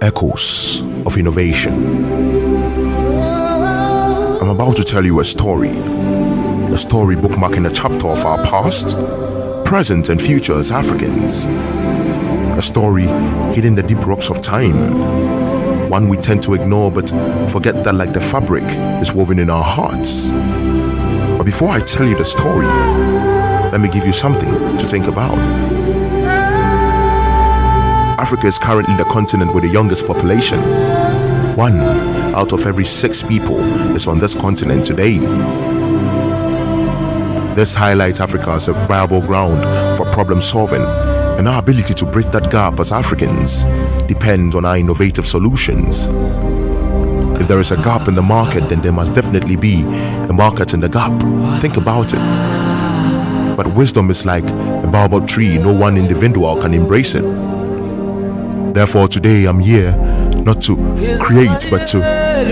Echoes of Innovation. I'm about to tell you a story bookmarking a chapter of our past, present, and future as Africans. A story hidden in the deep rocks of time, one we tend to ignore but forget that, like the fabric, is woven in our hearts. But before I tell you the story, let me give you something to think about. Africa is currently the continent with the youngest population. 1 out of every 6 people is on this continent today. This highlights Africa as a viable ground for problem solving, and our ability to bridge that gap as Africans depends on our innovative solutions. If there is a gap in the market, then there must definitely be a market in the gap. Think about it. But wisdom is like a baobab tree, no one individual can embrace it. Therefore, today I'm here not to create but to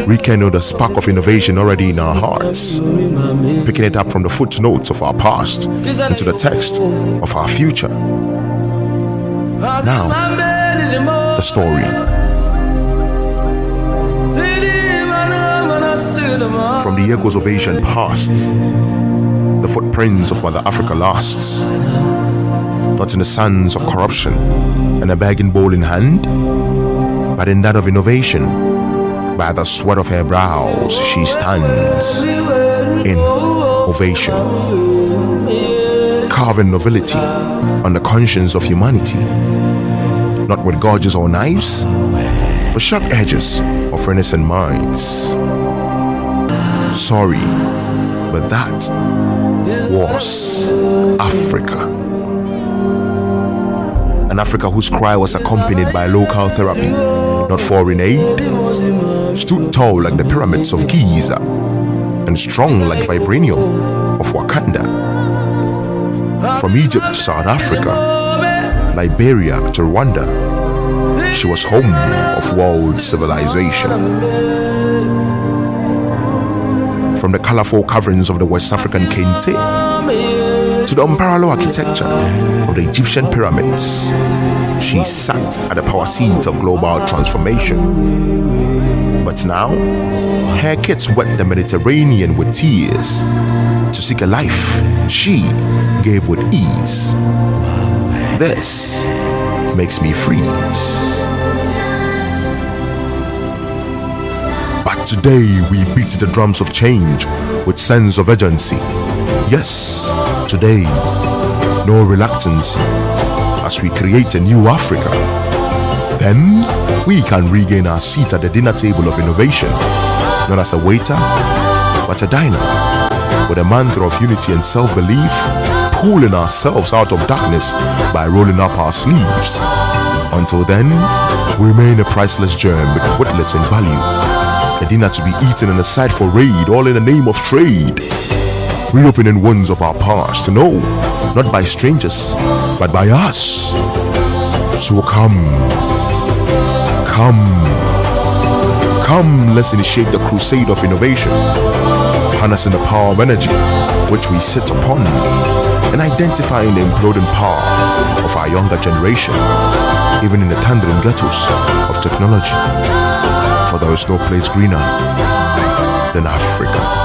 rekindle the spark of innovation already in our hearts, picking it up from the footnotes of our past into the text of our future. Now, the story. From the echoes of Asian past, the footprints of Mother Africa lasts, not in the sands of corruption and a begging bowl in hand, but in that of innovation. By the sweat of her brows she stands in ovation, carving nobility on the conscience of humanity, not with gouges or knives, but sharp edges of innocent minds. Sorry, but that was Africa. An Africa whose cry was accompanied by local therapy, not foreign aid, stood tall like the pyramids of Giza and strong like vibranium of Wakanda. From Egypt to South Africa, Liberia to Rwanda, she was home of world civilization. From the colorful caverns of the West African Kente to the unparalleled architecture of the Egyptian pyramids, she sat at the power seat of global transformation. But now, her kids wet the Mediterranean with tears to seek a life she gave with ease. This makes me freeze. But today we beat the drums of change with sense of urgency. Yes, today, no reluctance as we create a new Africa. Then we can regain our seat at the dinner table of innovation, not as a waiter, but a diner, with a mantra of unity and self-belief, pulling ourselves out of darkness by rolling up our sleeves. Until then, we remain a priceless gem with witless in value, a dinner to be eaten and a sight for raid, all in the name of trade. Reopening wounds of our past, no, not by strangers, but by us. So come, let's initiate the crusade of innovation, harnessing the power of energy which we sit upon, and identifying the imploding power of our younger generation, even in the thundering ghettos of technology. For there is no place greener than Africa.